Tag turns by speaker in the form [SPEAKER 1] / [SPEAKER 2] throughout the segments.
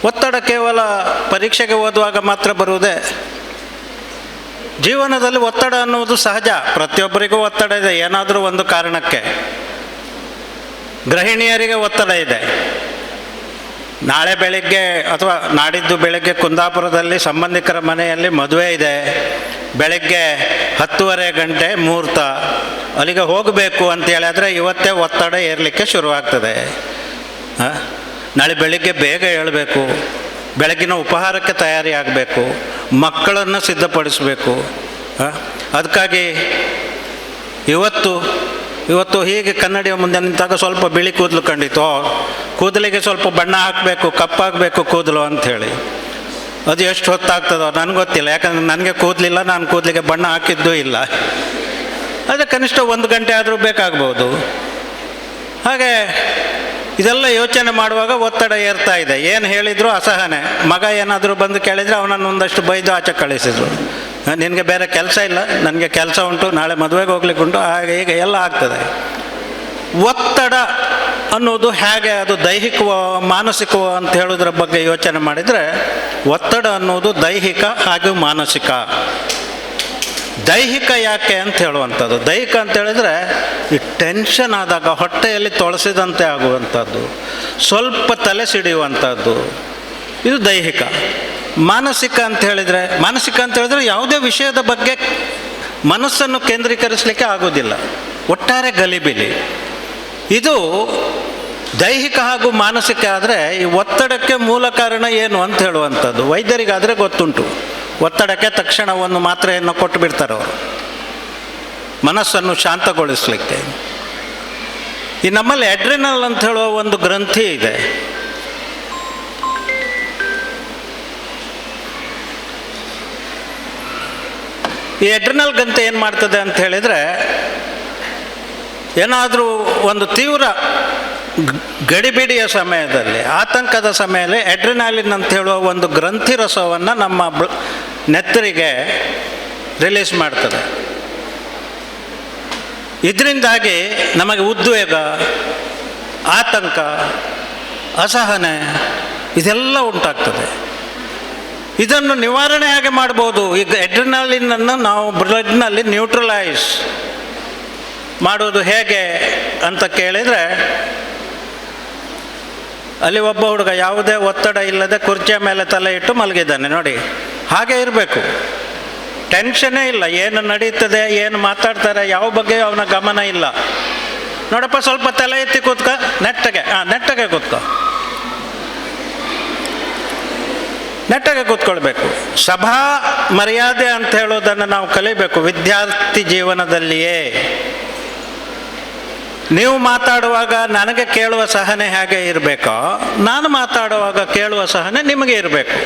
[SPEAKER 1] ಒತ್ತಡ ಕೇವಲ ಪರೀಕ್ಷೆಗೆ ಓದುವಾಗ ಮಾತ್ರ ಬರುವುದೇ? ಜೀವನದಲ್ಲಿ ಒತ್ತಡ ಅನ್ನುವುದು ಸಹಜ, ಪ್ರತಿಯೊಬ್ಬರಿಗೂ ಒತ್ತಡ ಇದೆ ಏನಾದರೂ ಒಂದು ಕಾರಣಕ್ಕೆ. ಗೃಹಿಣಿಯರಿಗೆ ಒತ್ತಡ ಇದೆ. ನಾಳೆ ಬೆಳಿಗ್ಗೆ ಅಥವಾ ನಾಡಿದ್ದು ಬೆಳಗ್ಗೆ ಕುಂದಾಪುರದಲ್ಲಿ ಸಂಬಂಧಿಕರ ಮನೆಯಲ್ಲಿ ಮದುವೆ ಇದೆ, ಬೆಳಗ್ಗೆ 10:30 ಗಂಟೆ ಮುಹೂರ್ತ, ಅಲ್ಲಿಗೆ ಹೋಗಬೇಕು ಅಂತೇಳಿ ಆದರೆ ಇವತ್ತೇ ಒತ್ತಡ ಏರಲಿಕ್ಕೆ ಶುರುವಾಗ್ತದೆ. ನಾಳೆ ಬೆಳಿಗ್ಗೆ ಬೇಗ ಏಳಬೇಕು, ಬೆಳಗಿನ ಉಪಹಾರಕ್ಕೆ ತಯಾರಿ ಆಗಬೇಕು, ಮಕ್ಕಳನ್ನು ಸಿದ್ಧಪಡಿಸಬೇಕು. ಅದಕ್ಕಾಗಿ ಇವತ್ತು ಹೀಗೆ ಕನ್ನಡಿಯ ಮುಂದೆ ನಿಂತಾಗ ಸ್ವಲ್ಪ ಬಿಳಿ ಕೂದಲು ಕಂಡಿತು, ಕೂದಲಿಗೆ ಸ್ವಲ್ಪ ಬಣ್ಣ ಹಾಕಬೇಕು, ಕಪ್ಪಾಗಬೇಕು ಕೂದಲು ಅಂಥೇಳಿ. ಅದು ಎಷ್ಟು ಹೊತ್ತಾಗ್ತದೋ ನನಗೆ ಗೊತ್ತಿಲ್ಲ, ಯಾಕಂದರೆ ನನಗೆ ಕೂದಲಿಲ್ಲ, ನಾನು ಕೂದಲಿಗೆ ಬಣ್ಣ ಹಾಕಿದ್ದೂ ಇಲ್ಲ. ಆದರೆ ಕನಿಷ್ಠ 1 ಗಂಟೆ ಆದರೂ ಬೇಕಾಗ್ಬೋದು. ಹಾಗೆ ಇದೆಲ್ಲ ಯೋಚನೆ ಮಾಡುವಾಗ ಒತ್ತಡ ಏರ್ತಾ ಇದೆ. ಏನು ಹೇಳಿದ್ರು ಅಸಹನೆ. ಮಗ ಏನಾದರೂ ಬಂದು ಕೇಳಿದರೆ ಅವನನ್ನು ಒಂದಷ್ಟು ಬೈದು ಆಚೆ ಕಳಿಸಿದ್ರು. ನಿನಗೆ ಬೇರೆ ಕೆಲಸ ಇಲ್ಲ, ನನಗೆ ಕೆಲಸ ಉಂಟು, ನಾಳೆ ಮದುವೆಗೆ ಹೋಗ್ಲಿಕ್ಕೆ ಉಂಟು, ಹಾಗೆ ಹೀಗೆ ಎಲ್ಲ ಆಗ್ತದೆ. ಒತ್ತಡ ಅನ್ನೋದು ಹೇಗೆ, ಅದು ದೈಹಿಕವೋ ಮಾನಸಿಕವೋ ಅಂತ ಹೇಳೋದ್ರ ಬಗ್ಗೆ ಯೋಚನೆ ಮಾಡಿದರೆ, ಒತ್ತಡ ಅನ್ನೋದು ದೈಹಿಕ ಹಾಗೂ ಮಾನಸಿಕ. ದೈಹಿಕ ಯಾಕೆ ಅಂತ ಹೇಳುವಂಥದ್ದು, ದೈಹಿಕ ಅಂತ ಹೇಳಿದರೆ ಈ ಟೆನ್ಷನ್ ಆದಾಗ ಹೊಟ್ಟೆಯಲ್ಲಿ ತೊಳಸಿದಂತೆ ಆಗುವಂಥದ್ದು, ಸ್ವಲ್ಪ ತಲೆ ಸಿಡಿಯುವಂಥದ್ದು, ಇದು ದೈಹಿಕ. ಮಾನಸಿಕ ಅಂತ ಹೇಳಿದರೆ ಯಾವುದೇ ವಿಷಯದ ಬಗ್ಗೆ ಮನಸ್ಸನ್ನು ಕೇಂದ್ರೀಕರಿಸಲಿಕ್ಕೆ ಆಗೋದಿಲ್ಲ, ಒಟ್ಟಾರೆ ಗಲಿಬಿಲಿ. ಇದು ದೈಹಿಕ ಹಾಗೂ ಮಾನಸಿಕ. ಆದರೆ ಈ ಒತ್ತಡಕ್ಕೆ ಮೂಲ ಕಾರಣ ಏನು ಅಂತ ಹೇಳುವಂಥದ್ದು ವೈದ್ಯರಿಗಾದರೆ ಗೊತ್ತುಂಟು. ಒತ್ತಡಕ್ಕೆ ತಕ್ಷಣ ಒಂದು ಮಾತ್ರೆಯನ್ನು ಕೊಟ್ಟು ಬಿಡ್ತಾರೆ ಅವರು, ಮನಸ್ಸನ್ನು ಶಾಂತಗೊಳಿಸಲಿಕ್ಕೆ. ಈ ನಮ್ಮಲ್ಲಿ ಅಡ್ರಿನಲ್ ಅಂತ ಹೇಳುವ ಒಂದು ಗ್ರಂಥಿ ಇದೆ. ಈ ಅಡ್ರಿನಲ್ ಗ್ರಂಥಿ ಏನು ಮಾಡ್ತದೆ ಅಂತ ಹೇಳಿದರೆ, ಏನಾದರೂ ಒಂದು ತೀವ್ರ ಗಡಿಬಿಡಿಯ ಸಮಯದಲ್ಲಿ, ಆತಂಕದ ಸಮಯದಲ್ಲಿ ಅಡ್ರಿನಾಲಿನ್ ಅಂತ ಹೇಳುವ ಒಂದು ಗ್ರಂಥಿ ರಸವನ್ನು ನಮ್ಮ ನೆತ್ತರಿಗೆ ರಿಲೀಸ್ ಮಾಡ್ತದೆ. ಇದರಿಂದಾಗಿ ನಮಗೆ ಉದ್ವೇಗ, ಆತಂಕ, ಅಸಹನೆ ಇದೆಲ್ಲ ಉಂಟಾಗ್ತದೆ. ಇದನ್ನು ನಿವಾರಣೆ ಹೇಗೆ ಮಾಡ್ಬೋದು? ಈಗ ಅಡ್ರಿನಾಲಿನನ್ನು ನಾವು ಬ್ಲಡ್ನಲ್ಲಿ ನ್ಯೂಟ್ರಲೈಸ್ ಮಾಡೋದು ಹೇಗೆ ಅಂತ ಕೇಳಿದರೆ, ಅಲ್ಲಿ ಒಬ್ಬ ಹುಡುಗ ಯಾವುದೇ ಒತ್ತಡ ಇಲ್ಲದೆ ಕುರ್ಚಿಯ ಮೇಲೆ ತಲೆ ಇಟ್ಟು ಮಲಗಿದ್ದಾನೆ ನೋಡಿ. ಹಾಗೆ ಇರಬೇಕು, ಟೆನ್ಷನ್ನೇ ಇಲ್ಲ. ಏನು ನಡೀತದೆ, ಏನು ಮಾತಾಡ್ತಾರೆ, ಯಾವ ಬಗ್ಗೆ ಅವನ ಗಮನ ಇಲ್ಲ. ನೋಡಪ್ಪ, ಸ್ವಲ್ಪ ತಲೆ ಎತ್ತಿ ಕೂತ್ಕ, ನೆಟ್ಟಗೆ ಕೂತ್ಕೊಳ್ಬೇಕು. ಸಭಾ ಮರ್ಯಾದೆ ಅಂತ ಹೇಳೋದನ್ನು ನಾವು ಕಲಿಬೇಕು ವಿದ್ಯಾರ್ಥಿ ಜೀವನದಲ್ಲಿಯೇ. ನೀವು ಮಾತಾಡುವಾಗ ನನಗೆ ಕೇಳುವ ಸಹನೆ ಹೇಗೆ ಇರಬೇಕೋ, ನಾನು ಮಾತಾಡುವಾಗ ಕೇಳುವ ಸಹನೆ ನಿಮಗೆ ಇರಬೇಕು.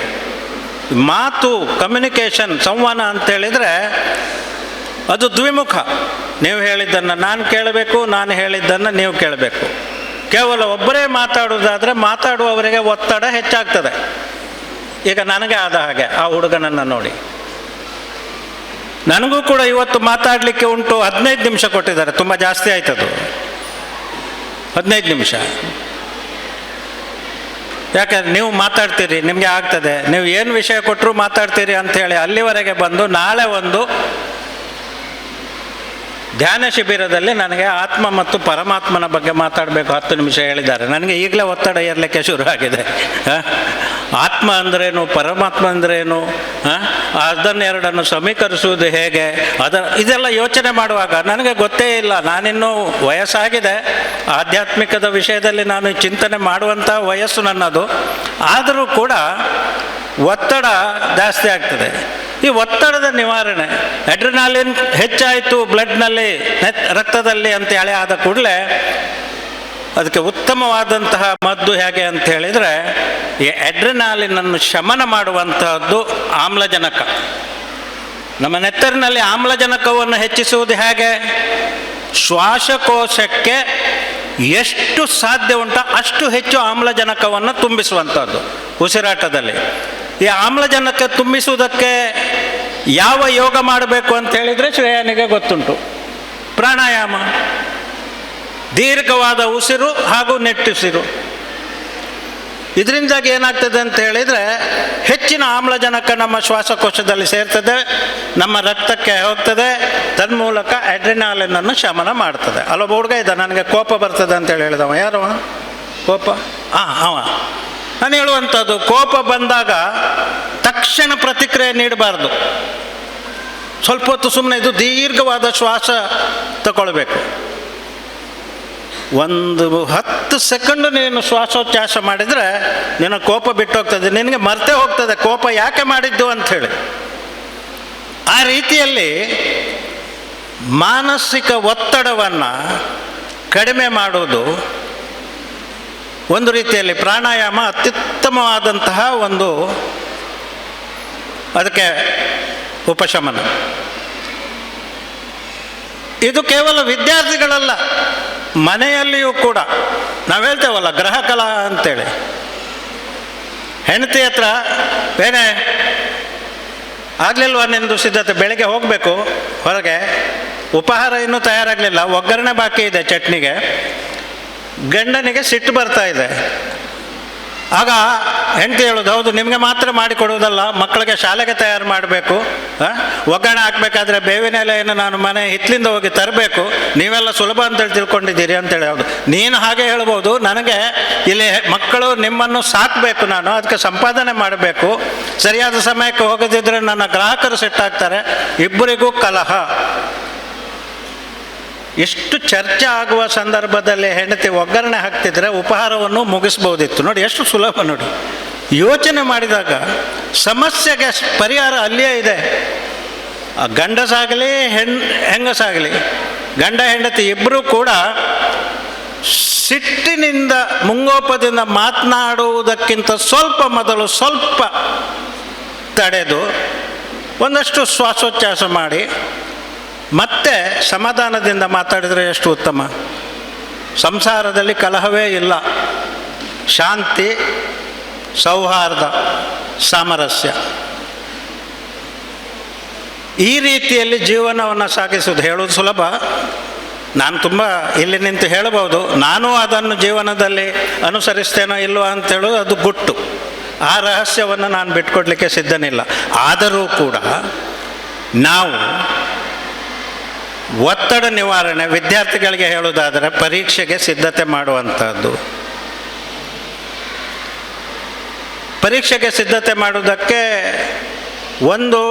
[SPEAKER 1] ಮಾತು, ಕಮ್ಯುನಿಕೇಷನ್, ಸಂವಹನ ಅಂತೇಳಿದರೆ ಅದು ದ್ವಿಮುಖ. ನೀವು ಹೇಳಿದ್ದನ್ನು ನಾನು ಕೇಳಬೇಕು, ನಾನು ಹೇಳಿದ್ದನ್ನು ನೀವು ಕೇಳಬೇಕು. ಕೇವಲ ಒಬ್ಬರೇ ಮಾತಾಡುವುದಾದರೆ ಮಾತಾಡುವವರಿಗೆ ಒತ್ತಡ ಹೆಚ್ಚಾಗ್ತದೆ. ಈಗ ನನಗೆ ಆದ ಹಾಗೆ ಆ ಹುಡುಗನನ್ನು ನೋಡಿ. ನನಗೂ ಕೂಡ ಇವತ್ತು ಮಾತಾಡಲಿಕ್ಕೆ ಉಂಟು. 15 ನಿಮಿಷ ಕೊಟ್ಟಿದ್ದಾರೆ, ತುಂಬ ಜಾಸ್ತಿ ಆಯ್ತದು. 15 ನಿಮಿಷ. ಯಾಕಂದರೆ ನೀವು ಮಾತಾಡ್ತೀರಿ, ನಿಮಗೆ ಆಗ್ತದೆ, ನೀವು ಏನು ವಿಷಯ ಕೊಟ್ಟರು ಮಾತಾಡ್ತೀರಿ ಅಂಥೇಳಿ ಅಲ್ಲಿವರೆಗೆ ಬಂದು ನಾಳೆ ಒಂದು ಧ್ಯಾನ ಶಿಬಿರದಲ್ಲಿ ನನಗೆ ಆತ್ಮ ಮತ್ತು ಪರಮಾತ್ಮನ ಬಗ್ಗೆ ಮಾತಾಡಬೇಕು 10 ನಿಮಿಷ ಹೇಳಿದ್ದಾರೆ. ನನಗೆ ಈಗಲೇ ಒತ್ತಡ ಏರಲಿಕ್ಕೆ ಶುರು ಆಗಿದೆ. ಆತ್ಮ ಅಂದ್ರೇನು, ಪರಮಾತ್ಮ ಅಂದ್ರೇನು, ಅದನ್ನೆರಡನ್ನು ಸಮೀಕರಿಸುವುದು ಹೇಗೆ, ಇದೆಲ್ಲ ಯೋಚನೆ ಮಾಡುವಾಗ ನನಗೆ ಗೊತ್ತೇ ಇಲ್ಲ. ನಾನಿನ್ನೂ ವಯಸ್ಸಾಗಿದೆ, ಆಧ್ಯಾತ್ಮಿಕದ ವಿಷಯದಲ್ಲಿ ನಾನು ಚಿಂತನೆ ಮಾಡುವಂಥ ವಯಸ್ಸು ನನ್ನದು. ಆದರೂ ಕೂಡ ಒತ್ತಡ ಜಾಸ್ತಿ ಆಗ್ತದೆ. ಈ ಒತ್ತಡದ ನಿವಾರಣೆ, ಅಡ್ರಿನಾಲಿನ್ ಹೆಚ್ಚಾಯಿತು ಬ್ಲಡ್ನಲ್ಲಿ, ರಕ್ತದಲ್ಲಿ ಅಂತ ಹೇಳಿ ಆದ ಕೂಡಲೇ ಅದಕ್ಕೆ ಉತ್ತಮವಾದಂತಹ ಮದ್ದು ಹೇಗೆ ಅಂತ ಹೇಳಿದರೆ, ಈ ಅಡ್ರಿನಾಲಿನನ್ನು ಶಮನ ಮಾಡುವಂತಹದ್ದು ಆಮ್ಲಜನಕ. ನಮ್ಮ ನೆತ್ತರಿನಲ್ಲಿ ಆಮ್ಲಜನಕವನ್ನು ಹೆಚ್ಚಿಸುವುದು ಹೇಗೆ? ಶ್ವಾಸಕೋಶಕ್ಕೆ ಎಷ್ಟು ಸಾಧ್ಯ ಉಂಟೋ ಅಷ್ಟು ಹೆಚ್ಚು ಆಮ್ಲಜನಕವನ್ನು ತುಂಬಿಸುವಂಥದ್ದು ಉಸಿರಾಟದಲ್ಲಿ. ಈ ಆಮ್ಲಜನಕ ತುಂಬಿಸುವುದಕ್ಕೆ ಯಾವ ಯೋಗ ಮಾಡಬೇಕು ಅಂತ ಹೇಳಿದರೆ ಶ್ರೇಯನಿಗೆ ಗೊತ್ತುಂಟು. ಪ್ರಾಣಾಯಾಮ, ದೀರ್ಘವಾದ ಉಸಿರು ಹಾಗೂ ನೆಟ್ಟುಸಿರು. ಇದರಿಂದಾಗಿ ಏನಾಗ್ತದೆ ಅಂತ ಹೇಳಿದರೆ ಹೆಚ್ಚಿನ ಆಮ್ಲಜನಕ ನಮ್ಮ ಶ್ವಾಸಕೋಶದಲ್ಲಿ ಸೇರ್ತದೆ, ನಮ್ಮ ರಕ್ತಕ್ಕೆ ಹೋಗ್ತದೆ, ತನ್ಮೂಲಕ ಅಡ್ರಿನಾಲಿನನ್ನು ಶಮನ ಮಾಡ್ತದೆ. ಅಲ್ಲೊಬ್ಬ ಹುಡುಗ ಇದ್ದ, ನನಗೆ ಕೋಪ ಬರ್ತದೆ ಅಂತೇಳಿ ಹೇಳಿದವ. ಯಾರವ? ಕೋಪ? ಅವ. ನಾನು ಹೇಳುವಂಥದ್ದು, ಕೋಪ ಬಂದಾಗ ತಕ್ಷಣ ಪ್ರತಿಕ್ರಿಯೆ ನೀಡಬಾರ್ದು. ಸ್ವಲ್ಪ ಹೊತ್ತು ಸುಮ್ಮನೆ ಇದು ದೀರ್ಘವಾದ ಶ್ವಾಸ ತಗೊಳ್ಬೇಕು. 10 ಸೆಕೆಂಡ್ ನೀನು ಶ್ವಾಸೋಚ್ಛ್ವಾಸ ಮಾಡಿದರೆ ನಿನ್ನ ಕೋಪ ಬಿಟ್ಟು ಹೋಗ್ತದೆ, ನಿನಗೆ ಮರ್ತೇ ಹೋಗ್ತದೆ ಕೋಪ ಯಾಕೆ ಮಾಡಿದ್ದು ಅಂಥೇಳಿ. ಆ ರೀತಿಯಲ್ಲಿ ಮಾನಸಿಕ ಒತ್ತಡವನ್ನು ಕಡಿಮೆ ಮಾಡುವುದು ಒಂದು ರೀತಿಯಲ್ಲಿ ಪ್ರಾಣಾಯಾಮ ಅತ್ಯುತ್ತಮವಾದಂತಹ ಒಂದು ಅದಕ್ಕೆ ಉಪಶಮನ. ಇದು ಕೇವಲ ವಿದ್ಯಾರ್ಥಿಗಳಲ್ಲ, ಮನೆಯಲ್ಲಿಯೂ ಕೂಡ ನಾವು ಹೇಳ್ತೇವಲ್ಲ ಗ್ರಹಕಲಾ ಅಂತೇಳಿ. ಹೆಂಡತಿ ಹತ್ರ ಏನೇ ಆಗಲಿಲ್ವ ನಿಂದು ಸಿದ್ಧತೆ, ಬೆಳಗ್ಗೆ ಹೋಗಬೇಕು ಹೊರಗೆ, ಉಪಹಾರ ಇನ್ನೂ ತಯಾರಾಗಲಿಲ್ಲ, ಒಗ್ಗರಣೆ ಬಾಕಿ ಇದೆ ಚಟ್ನಿಗೆ. ಗಂಡನಿಗೆ ಸಿಟ್ಟು ಬರ್ತಾ ಇದೆ. ಆಗ ಹೆಂಡತಿ ಹೇಳೋದು, ಹೌದು ನಿಮಗೆ ಮಾತ್ರ ಮಾಡಿಕೊಡುವುದಲ್ಲ, ಮಕ್ಕಳಿಗೆ ಶಾಲೆಗೆ ತಯಾರು ಮಾಡಬೇಕು, ಒಗ್ಗರಣೆ ಹಾಕಬೇಕಾದ್ರೆ ಬೇವಿನ ಎಲೆಯನ್ನು ನಾನು ಮನೆ ಹಿತ್ತಲಿಂದ ಹೋಗಿ ತರಬೇಕು, ನೀವೆಲ್ಲ ಸುಲಭ ಅಂತೇಳಿ ತಿಳ್ಕೊಂಡಿದ್ದೀರಿ ಅಂತೇಳಿ. ಹೌದು, ನೀನು ಹಾಗೆ ಹೇಳ್ಬೋದು, ನನಗೆ ಇಲ್ಲಿ ಮಕ್ಕಳು ನಿಮ್ಮನ್ನು ಸಾಕಬೇಕು, ನಾನು ಅದಕ್ಕೆ ಸಂಪಾದನೆ ಮಾಡಬೇಕು, ಸರಿಯಾದ ಸಮಯಕ್ಕೆ ಹೋಗದಿದ್ದರೆ ನನ್ನ ಗ್ರಾಹಕರು ಸೆಟ್ಟಾಗ್ತಾರೆ, ಇಬ್ಬರಿಗೂ ಕಲಹ. ಎಷ್ಟು ಚರ್ಚೆ ಆಗುವ ಸಂದರ್ಭದಲ್ಲಿ ಹೆಂಡತಿ ಒಗ್ಗರಣೆ ಹಾಕ್ತಿದ್ರೆ ಉಪಹಾರವನ್ನು ಮುಗಿಸ್ಬೋದಿತ್ತು. ನೋಡಿ ಎಷ್ಟು ಸುಲಭ. ನೋಡಿ, ಯೋಚನೆ ಮಾಡಿದಾಗ ಸಮಸ್ಯೆಗೆ ಪರಿಹಾರ ಅಲ್ಲಿಯೇ ಇದೆ. ಗಂಡಸಾಗಲಿ ಹೆಂಗಸಾಗಲಿ, ಗಂಡ ಹೆಂಡತಿ ಇಬ್ಬರೂ ಕೂಡ ಸಿಟ್ಟಿನಿಂದ ಮುಂಗೋಪದಿಂದ ಮಾತನಾಡುವುದಕ್ಕಿಂತ ಸ್ವಲ್ಪ ಮೊದಲು ಸ್ವಲ್ಪ ತಡೆದು ಒಂದಷ್ಟು ಶ್ವಾಸೋಚ್ಛ್ವಾಸ ಮಾಡಿ ಮತ್ತೆ ಸಮಾಧಾನದಿಂದ ಮಾತಾಡಿದರೆ ಎಷ್ಟು ಉತ್ತಮ. ಸಂಸಾರದಲ್ಲಿ ಕಲಹವೇ ಇಲ್ಲ, ಶಾಂತಿ, ಸೌಹಾರ್ದ, ಸಾಮರಸ್ಯ. ಈ ರೀತಿಯಲ್ಲಿ ಜೀವನವನ್ನು ಸಾಗಿಸೋದು ಹೇಳೋದು ಸುಲಭ. ನಾನು ತುಂಬ ಇಲ್ಲಿ ನಿಂತು ಹೇಳಬಹುದು, ನಾನು ಅದನ್ನು ಜೀವನದಲ್ಲಿ ಅನುಸರಿಸ್ತೇನೋ ಇಲ್ವೋ ಅಂತೇಳೋದು ಅದು ಗುಟ್ಟು. ಆ ರಹಸ್ಯವನ್ನು ನಾನು ಬಿಟ್ಕೊಡ್ಲಿಕ್ಕೆ ಸಿದ್ಧನಿಲ್ಲ. ಆದರೂ ಕೂಡ ನಾವು ಒತ್ತಡ ನಿವಾರಣೆ, ವಿದ್ಯಾರ್ಥಿಗಳಿಗೆ ಹೇಳೋದಾದರೆ ಪರೀಕ್ಷೆಗೆ ಸಿದ್ಧತೆ ಮಾಡುವಂಥದ್ದು. ಪರೀಕ್ಷೆಗೆ ಸಿದ್ಧತೆ ಮಾಡುವುದಕ್ಕೆ ಒಂದು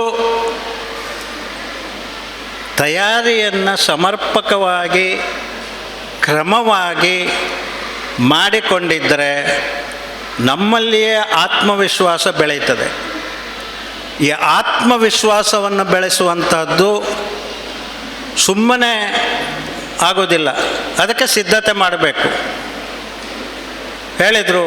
[SPEAKER 1] ತಯಾರಿಯನ್ನು ಸಮರ್ಪಕವಾಗಿ ಕ್ರಮವಾಗಿ ಮಾಡಿಕೊಂಡಿದ್ದರೆ ನಮ್ಮಲ್ಲಿಯೇ ಆತ್ಮವಿಶ್ವಾಸ ಬೆಳೀತದೆ. ಈ ಆತ್ಮವಿಶ್ವಾಸವನ್ನು ಬೆಳೆಸುವಂಥದ್ದು ಸುಮ್ಮನೆ ಆಗೋದಿಲ್ಲ, ಅದಕ್ಕೆ ಸಿದ್ಧತೆ ಮಾಡಬೇಕು. ಹೇಳಿದರು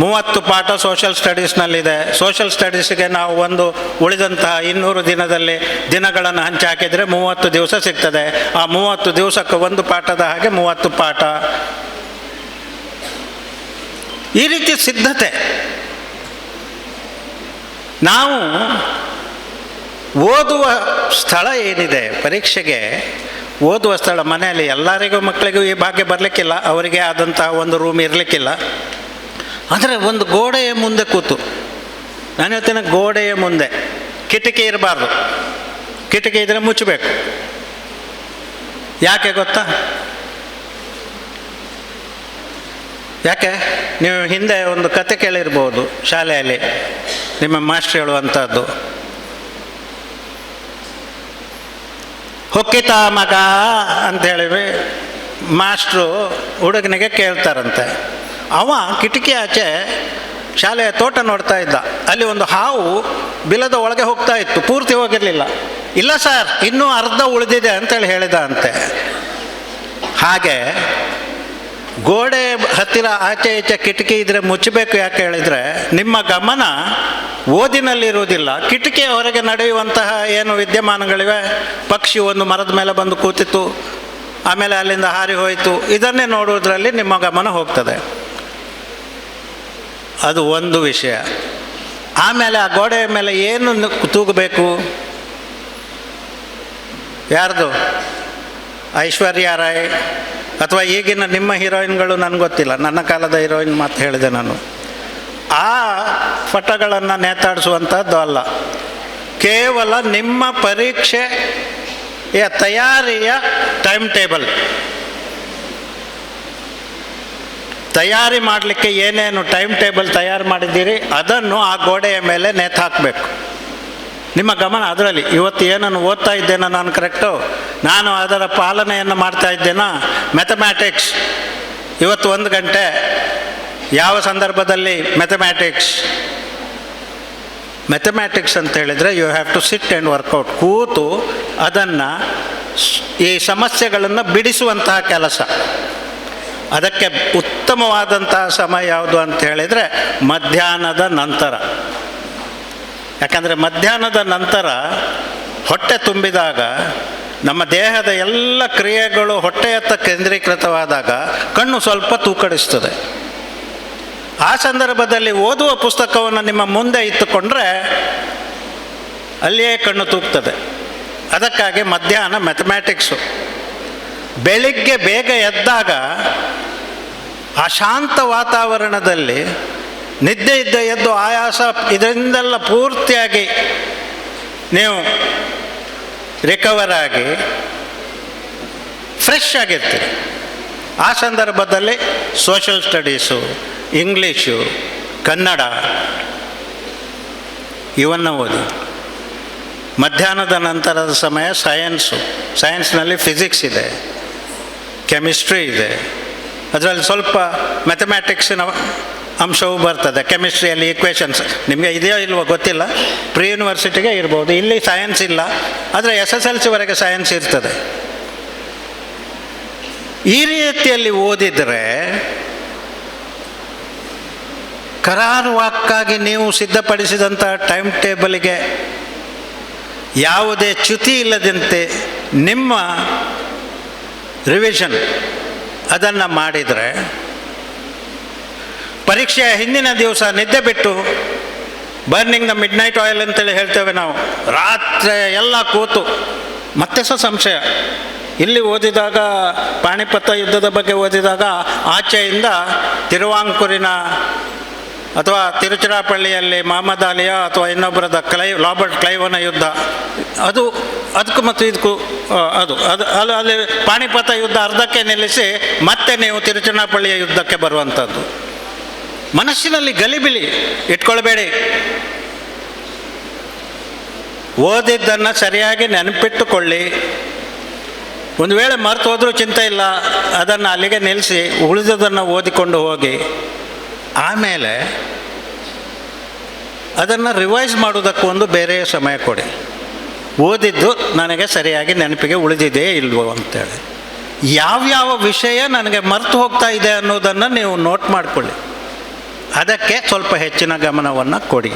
[SPEAKER 1] 30 ಪಾಠ ಸೋಷಲ್ ಸ್ಟಡೀಸ್ನಲ್ಲಿದೆ. ಸೋಷಲ್ ಸ್ಟಡೀಸಿಗೆ ನಾವು ಒಂದು ಉಳಿದಂತಹ 200 ದಿನಗಳನ್ನು ಹಂಚಿ ಹಾಕಿದರೆ 30 ದಿವಸ ಸಿಗ್ತದೆ. ಆ 30 ದಿವಸಕ್ಕೆ ಒಂದು ಪಾಠದ ಹಾಗೆ 30 ಪಾಠ. ಈ ರೀತಿ ಸಿದ್ಧತೆ. ನಾವು ಓದುವ ಸ್ಥಳ ಏನಿದೆ, ಪರೀಕ್ಷೆಗೆ ಓದುವ ಸ್ಥಳ, ಮನೆಯಲ್ಲಿ ಎಲ್ಲರಿಗೂ ಮಕ್ಕಳಿಗೂ ಈ ಭಾಗ್ಯ ಬರಲಿಕ್ಕಿಲ್ಲ, ಅವರಿಗೆ ಆದಂತಹ ಒಂದು ರೂಮ್ ಇರಲಿಕ್ಕಿಲ್ಲ. ಆದರೆ ಒಂದು ಗೋಡೆಯ ಮುಂದೆ ಕೂತು, ನಾನು ಹೇಳ್ತೇನೆ ಗೋಡೆಯ ಮುಂದೆ, ಕಿಟಕಿ ಇರಬಾರ್ದು, ಕಿಟಕಿ ಇದ್ದರೆ ಮುಚ್ಚಬೇಕು. ಯಾಕೆ ಗೊತ್ತಾ? ಯಾಕೆ? ನೀವು ಹಿಂದೆ ಒಂದು ಕತೆ ಕೇಳಿರ್ಬೋದು ಶಾಲೆಯಲ್ಲಿ, ನಿಮ್ಮ ಮಾಸ್ಟರ್ ಹೇಳುವಂಥದ್ದು, ಹೊಕ್ಕಿತ ಮಗ ಅಂಥೇಳಿ ಮಾಸ್ಟ್ರು ಹುಡುಗನಿಗೆ ಕೇಳ್ತಾರಂತೆ. ಅವ ಕಿಟಕಿ ಆಚೆ ಶಾಲೆಯ ತೋಟ ನೋಡ್ತಾ ಇದ್ದ. ಅಲ್ಲಿ ಒಂದು ಹಾವು ಬಿಲದ ಒಳಗೆ ಹೋಗ್ತಾ ಇತ್ತು, ಪೂರ್ತಿ ಹೋಗಿರಲಿಲ್ಲ. ಇಲ್ಲ ಸರ್, ಇನ್ನೂ ಅರ್ಧ ಉಳಿದಿದೆ ಅಂತೇಳಿ ಹೇಳಿದ ಅಂತೆ. ಹಾಗೆ ಗೋಡೆ ಹತ್ತಿರ ಆಚೆ ಈಚೆ ಕಿಟಕಿ ಇದ್ದರೆ ಮುಚ್ಚಬೇಕು. ಯಾಕೆ ಹೇಳಿದರೆ ನಿಮ್ಮ ಗಮನ ಓದಿನಲ್ಲಿರುವುದಿಲ್ಲ, ಕಿಟಕಿಯ ಹೊರಗೆ ನಡೆಯುವಂತಹ ಏನು ವಿದ್ಯಮಾನಗಳಿವೆ, ಪಕ್ಷಿ ಒಂದು ಮರದ ಮೇಲೆ ಬಂದು ಕೂತಿತ್ತು, ಆಮೇಲೆ ಅಲ್ಲಿಂದ ಹಾರಿ ಹೋಯಿತು, ಇದನ್ನೇ ನೋಡುವುದರಲ್ಲಿ ನಿಮ್ಮ ಗಮನ ಹೋಗ್ತದೆ. ಅದು ಒಂದು ವಿಷಯ. ಆಮೇಲೆ ಆ ಗೋಡೆಯ ಮೇಲೆ ಏನು ತೂಗಬೇಕು? ಯಾರ್ದು? ಐಶ್ವರ್ಯ ರಾಯ್ ಅಥವಾ ಈಗಿನ ನಿಮ್ಮ ಹೀರೋಯಿನ್ಗಳು ನನಗೆ ಗೊತ್ತಿಲ್ಲ, ನನ್ನ ಕಾಲದ ಹೀರೋಯಿನ್ ಮಾತು ಹೇಳಿದೆ ನಾನು. ಆ ಪಟಗಳನ್ನು ನೇತಾಡಿಸುವಂಥದ್ದು ಅಲ್ಲ. ಕೇವಲ ನಿಮ್ಮ ಪರೀಕ್ಷೆಯ ತಯಾರಿಯ ಟೈಮ್ ಟೇಬಲ್, ತಯಾರಿ ಮಾಡಲಿಕ್ಕೆ ಏನೇನು ಟೈಮ್ ಟೇಬಲ್ ತಯಾರು ಮಾಡಿದ್ದೀರಿ ಅದನ್ನು ಆ ಗೋಡೆಯ ಮೇಲೆ ನೇತಾಕಬೇಕು. ನಿಮ್ಮ ಗಮನ ಅದರಲ್ಲಿ. ಇವತ್ತು ಏನನ್ನು ಓದ್ತಾ ಇದ್ದೇನೋ ನಾನು ಕರೆಕ್ಟು, ನಾನು ಅದರ ಪಾಲನೆಯನ್ನು ಮಾಡ್ತಾ ಇದ್ದೇನಾ. ಮ್ಯಾಥಮ್ಯಾಟಿಕ್ಸ್ ಇವತ್ತು 1 ಗಂಟೆ, ಯಾವ ಸಂದರ್ಭದಲ್ಲಿ ಮ್ಯಾಥಮ್ಯಾಟಿಕ್ಸ್ ಅಂತ ಹೇಳಿದರೆ you have to sit and work out, ಕೂತು ಅದನ್ನು ಈ ಸಮಸ್ಯೆಗಳನ್ನು ಬಿಡಿಸುವಂತಹ ಕೆಲಸ. ಅದಕ್ಕೆ ಉತ್ತಮವಾದಂತಹ ಸಮಯ ಯಾವುದು ಅಂತ ಹೇಳಿದರೆ ಮಧ್ಯಾಹ್ನದ ನಂತರ. ಯಾಕಂದರೆ ಮಧ್ಯಾಹ್ನದ ನಂತರ ಹೊಟ್ಟೆ ತುಂಬಿದಾಗ ನಮ್ಮ ದೇಹದ ಎಲ್ಲ ಕ್ರಿಯೆಗಳು ಹೊಟ್ಟೆಯತ್ತ ಕೇಂದ್ರೀಕೃತವಾದಾಗ ಕಣ್ಣು ಸ್ವಲ್ಪ ತೂಕಡಿಸ್ತದೆ. ಆ ಸಂದರ್ಭದಲ್ಲಿ ಓದುವ ಪುಸ್ತಕವನ್ನು ನಿಮ್ಮ ಮುಂದೆ ಇಟ್ಟುಕೊಂಡ್ರೆ ಅಲ್ಲಿಯೇ ಕಣ್ಣು ತೂಗ್ತದೆ. ಅದಕ್ಕಾಗಿ ಮಧ್ಯಾಹ್ನ ಮ್ಯಾಥಮ್ಯಾಟಿಕ್ಸು. ಬೆಳಿಗ್ಗೆ ಬೇಗ ಎದ್ದಾಗ ಆ ಶಾಂತ ವಾತಾವರಣದಲ್ಲಿ ನಿದ್ದೆ ಎದ್ದು ಆಯಾಸ ಇದರಿಂದೆಲ್ಲ ಪೂರ್ತಿಯಾಗಿ ನೀವು ರಿಕವರ್ ಆಗಿ ಫ್ರೆಶ್ ಆಗಿರ್ತೀರಿ. ಆ ಸಂದರ್ಭದಲ್ಲಿ ಸೋಷಲ್ ಸ್ಟಡೀಸು, ಇಂಗ್ಲೀಷು, ಕನ್ನಡ ಇವನ್ನು ಓದಿ. ಮಧ್ಯಾಹ್ನದ ನಂತರದ ಸಮಯ ಸೈನ್ಸ್ನಲ್ಲಿ ಫಿಸಿಕ್ಸ್ ಇದೆ, ಕೆಮಿಸ್ಟ್ರಿ ಇದೆ, ಅದರಲ್ಲಿ ಸ್ವಲ್ಪ ಮ್ಯಾಥಮ್ಯಾಟಿಕ್ಸಿನ ಅಂಶವೂ ಬರ್ತದೆ. ಕೆಮಿಸ್ಟ್ರಿಯಲ್ಲಿ ಈಕ್ವೇಷನ್ಸ್ ನಿಮಗೆ ಇದೆಯೋ ಇಲ್ವೋ ಗೊತ್ತಿಲ್ಲ, ಪ್ರೀ ಯೂನಿವರ್ಸಿಟಿಗೆ ಇರ್ಬೋದು. ಇಲ್ಲಿ ಸೈನ್ಸ್ ಇಲ್ಲ, ಆದರೆ SSLCವರೆಗೆ ಸೈನ್ಸ್ ಇರ್ತದೆ. ಈ ರೀತಿಯಲ್ಲಿ ಓದಿದರೆ ಕರಾರುವಾಕ್ಕಾಗಿ ನೀವು ಸಿದ್ಧಪಡಿಸಿದಂಥ ಟೈಮ್ ಟೇಬಲಿಗೆ ಯಾವುದೇ ಚ್ಯುತಿ ಇಲ್ಲದಂತೆ ನಿಮ್ಮ ರಿವಿಷನ್ ಅದನ್ನು ಮಾಡಿದರೆ, ಪರೀಕ್ಷೆಯ ಹಿಂದಿನ ದಿವಸ ನಿದ್ದೆ ಬಿಟ್ಟು burning the mid night oil ಅಂತೇಳಿ ಹೇಳ್ತೇವೆ ನಾವು, ರಾತ್ರಿ ಎಲ್ಲ ಕೂತು ಮತ್ತೆ ಸಂಶಯ. ಇಲ್ಲಿ ಓದಿದಾಗ ಪಾಣಿಪತ್ತ ಯುದ್ಧದ ಬಗ್ಗೆ ಓದಿದಾಗ ಆಚೆಯಿಂದ ತಿರುವಾಂಕೂರಿನ ಅಥವಾ ತಿರುಚಿರಾಪಳ್ಳಿಯಲ್ಲಿ ಮಹಮ್ಮದ್ ಅಲಿಯ ಅಥವಾ ಇನ್ನೊಬ್ಬರದ ರಾಬರ್ಟ್ ಕ್ಲೈವನ ಯುದ್ಧ, ಅದಕ್ಕೂ ಮತ್ತು ಇದಕ್ಕೂ ಅಲ್ಲಿ ಪಾಣಿಪತ್ತ ಯುದ್ಧ ಅರ್ಧಕ್ಕೆ ನಿಲ್ಲಿಸಿ ಮತ್ತೆ ನೀವು ತಿರುಚಿರಾಪಳ್ಳಿಯ ಯುದ್ಧಕ್ಕೆ ಬರುವಂಥದ್ದು. ಮನಸ್ಸಿನಲ್ಲಿ ಗಲಿಬಿಲಿ ಇಟ್ಕೊಳ್ಬೇಡಿ. ಓದಿದ್ದನ್ನು ಸರಿಯಾಗಿ ನೆನಪಿಟ್ಟುಕೊಳ್ಳಿ. ಒಂದು ವೇಳೆ ಮರೆತು ಹೋದರೂ ಚಿಂತೆ ಇಲ್ಲ, ಅದನ್ನು ಅಲ್ಲಿಗೆ ನಿಲ್ಲಿಸಿ ಉಳಿದದನ್ನು ಓದಿಕೊಂಡು ಹೋಗಿ ಆಮೇಲೆ ಅದನ್ನು ರಿವೈಸ್ ಮಾಡೋದಕ್ಕೂ ಒಂದು ಬೇರೆ ಸಮಯ ಕೊಡಿ. ಓದಿದ್ದು ನನಗೆ ಸರಿಯಾಗಿ ನೆನಪಿಗೆ ಉಳಿದಿದೆಯೇ ಇಲ್ವೋ ಅಂತೇಳಿ, ಯಾವ್ಯಾವ ವಿಷಯ ನನಗೆ ಮರೆತು ಹೋಗ್ತಾ ಇದೆ ಅನ್ನೋದನ್ನು ನೀವು ನೋಟ್ ಮಾಡಿಕೊಳ್ಳಿ. ಅದಕ್ಕೆ ಸ್ವಲ್ಪ ಹೆಚ್ಚಿನ ಗಮನವನ್ನು ಕೊಡಿ.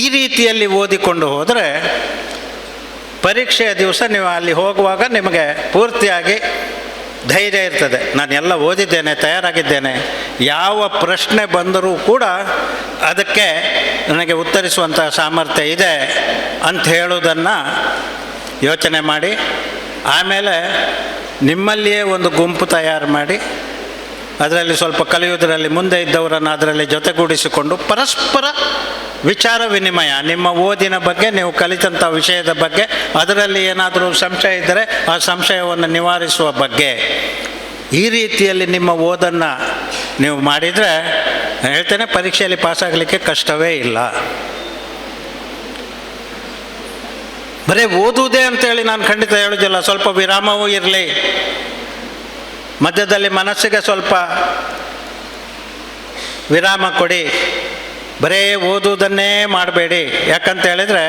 [SPEAKER 1] ಈ ರೀತಿಯಲ್ಲಿ ಓದಿಕೊಂಡು ಹೋದರೆ ಪರೀಕ್ಷೆಯ ದಿವಸ ನೀವು ಅಲ್ಲಿ ಹೋಗುವಾಗ ನಿಮಗೆ ಪೂರ್ತಿಯಾಗಿ ಧೈರ್ಯ ಇರ್ತದೆ. ನಾನು ಎಲ್ಲ ಓದಿದ್ದೇನೆ, ತಯಾರಾಗಿದ್ದೇನೆ, ಯಾವ ಪ್ರಶ್ನೆ ಬಂದರೂ ಕೂಡ ಅದಕ್ಕೆ ನನಗೆ ಉತ್ತರಿಸುವಂಥ ಸಾಮರ್ಥ್ಯ ಇದೆ ಅಂತ ಹೇಳುವುದನ್ನು ಯೋಚನೆ ಮಾಡಿ, ಆಮೇಲೆ ನಿಮ್ಮಲ್ಲಿಯೇ ಒಂದು ಗುಂಪು ತಯಾರು ಮಾಡಿ ಅದರಲ್ಲಿ ಸ್ವಲ್ಪ ಕಲಿಯುವುದರಲ್ಲಿ ಮುಂದೆ ಇದ್ದವರನ್ನು ಅದರಲ್ಲಿ ಜೊತೆಗೂಡಿಸಿಕೊಂಡು ಪರಸ್ಪರ ವಿಚಾರ ವಿನಿಮಯ, ನಿಮ್ಮ ಓದಿನ ಬಗ್ಗೆ, ನೀವು ಕಲಿತಂಥ ವಿಷಯದ ಬಗ್ಗೆ, ಅದರಲ್ಲಿ ಏನಾದರೂ ಸಂಶಯ ಇದ್ದರೆ ಆ ಸಂಶಯವನ್ನು ನಿವಾರಿಸುವ ಬಗ್ಗೆ, ಈ ರೀತಿಯಲ್ಲಿ ನಿಮ್ಮ ಓದನ್ನು ನೀವು ಮಾಡಿದರೆ ಹೇಳ್ತೇನೆ ಪರೀಕ್ಷೆಯಲ್ಲಿ ಪಾಸಾಗಲಿಕ್ಕೆ ಕಷ್ಟವೇ ಇಲ್ಲ. ಬರೀ ಓದುವುದೇ ಅಂತೇಳಿ ನಾನು ಖಂಡಿತ ಹೇಳೋದಿಲ್ಲ. ಸ್ವಲ್ಪ ವಿರಾಮವೂ ಇರಲಿ, ಮಧ್ಯದಲ್ಲಿ ಮನಸ್ಸಿಗೆ ಸ್ವಲ್ಪ ವಿರಾಮ ಕೊಡಿ. ಬರೇ ಓದುವುದನ್ನೇ ಮಾಡಬೇಡಿ. ಯಾಕಂತ ಹೇಳಿದರೆ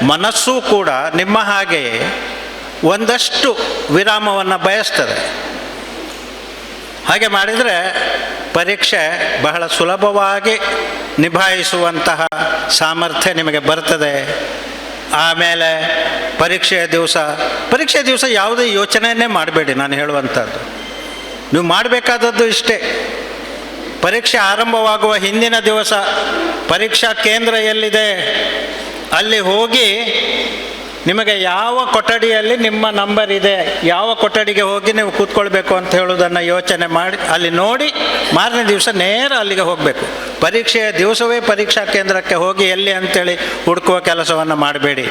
[SPEAKER 1] ಮನಸ್ಸು ಕೂಡ ನಿಮ್ಮ ಹಾಗೆಯೇ ಒಂದಷ್ಟು ವಿರಾಮವನ್ನು ಬಯಸ್ತದೆ. ಹಾಗೆ ಮಾಡಿದರೆ ಪರೀಕ್ಷೆ ಬಹಳ ಸುಲಭವಾಗಿ ನಿಭಾಯಿಸುವಂತಹ ಸಾಮರ್ಥ್ಯ ನಿಮಗೆ ಬರ್ತದೆ. ಆಮೇಲೆ ಪರೀಕ್ಷೆಯ ದಿವಸ ಯಾವುದೇ ಯೋಚನೆಯನ್ನೇ ಮಾಡಬೇಡಿ. ನಾನು ಹೇಳುವಂಥದ್ದು ನೀವು ಮಾಡಬೇಕಾದದ್ದು ಇಷ್ಟೇ. ಪರೀಕ್ಷೆ ಆರಂಭವಾಗುವ ಹಿಂದಿನ ದಿವಸ ಪರೀಕ್ಷಾ ಕೇಂದ್ರ ಎಲ್ಲಿದೆ ಅಲ್ಲಿ ಹೋಗಿ ನಿಮಗೆ ಯಾವ ಕೊಠಡಿಯಲ್ಲಿ ನಿಮ್ಮ ನಂಬರ್ ಇದೆ, ಯಾವ ಕೊಠಡಿಗೆ ಹೋಗಿ ನೀವು ಕೂತ್ಕೊಳ್ಬೇಕು ಅಂತ ಹೇಳೋದನ್ನು ಯೋಚನೆ ಮಾಡಿ ಅಲ್ಲಿ ನೋಡಿ ಮಾರನೇ ದಿವಸ ನೇರ ಅಲ್ಲಿಗೆ ಹೋಗಬೇಕು. ಪರೀಕ್ಷೆಯ ದಿವಸವೇ ಪರೀಕ್ಷಾ ಕೇಂದ್ರಕ್ಕೆ ಹೋಗಿ ಎಲ್ಲಿ ಅಂತೇಳಿ ಹುಡುಕುವ ಕೆಲಸವನ್ನು ಮಾಡಬೇಡಿ.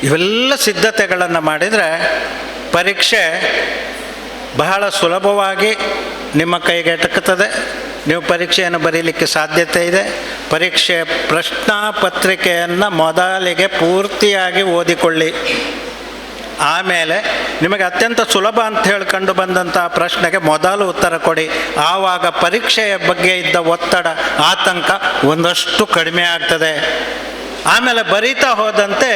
[SPEAKER 1] ಇವೆಲ್ಲ ಸಿದ್ಧತೆಗಳನ್ನು ಮಾಡಿದರೆ ಪರೀಕ್ಷೆ ಬಹಳ ಸುಲಭವಾಗಿ ನಿಮ್ಮ ಕೈಗೆ ಎಟಕುತ್ತದೆ. ನೀವು ಪರೀಕ್ಷೆಯನ್ನು ಬರೀಲಿಕ್ಕೆ ಸಾಧ್ಯತೆ ಇದೆ. ಪರೀಕ್ಷೆ ಪ್ರಶ್ನಾ ಪತ್ರಿಕೆಯನ್ನು ಮೊದಲಿಗೆ ಪೂರ್ತಿಯಾಗಿ ಓದಿಕೊಳ್ಳಿ. ಆಮೇಲೆ ನಿಮಗೆ ಅತ್ಯಂತ ಸುಲಭ ಅಂತ ಹೇಳ್ಕೊಂಡು ಬಂದಂಥ ಪ್ರಶ್ನೆಗೆ ಮೊದಲು ಉತ್ತರ ಕೊಡಿ. ಆವಾಗ ಪರೀಕ್ಷೆಯ ಬಗ್ಗೆ ಇದ್ದ ಒತ್ತಡ, ಆತಂಕ ಒಂದಷ್ಟು ಕಡಿಮೆ ಆಗ್ತದೆ. ಆಮೇಲೆ ಬರೀತಾ ಹೋದಂತೆ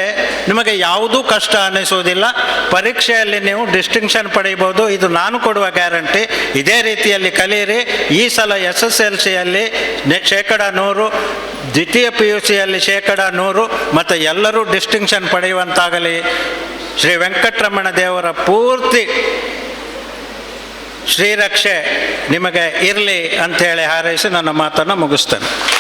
[SPEAKER 1] ನಿಮಗೆ ಯಾವುದೂ ಕಷ್ಟ ಅನ್ನಿಸುವುದಿಲ್ಲ. ಪರೀಕ್ಷೆಯಲ್ಲಿ ನೀವು ಡಿಸ್ಟಿಂಕ್ಷನ್ ಪಡೀಬೋದು. ಇದು ನಾನು ಕೊಡುವ ಗ್ಯಾರಂಟಿ. ಇದೇ ರೀತಿಯಲ್ಲಿ ಕಲಿಯಿರಿ. ಈ ಸಲ SSLCಯಲ್ಲಿ 100%, ದ್ವಿತೀಯ PUCಯಲ್ಲಿ 100%, ಮತ್ತು ಎಲ್ಲರೂ ಡಿಸ್ಟಿಂಕ್ಷನ್ ಪಡೆಯುವಂತಾಗಲಿ. ಶ್ರೀ ವೆಂಕಟರಮಣ ದೇವರ ಪೂರ್ತಿ ಶ್ರೀರಕ್ಷೆ ನಿಮಗೆ ಇರಲಿ ಅಂಥೇಳಿ ಹಾರೈಸಿ ನನ್ನ ಮಾತನ್ನು ಮುಗಿಸ್ತೇನೆ.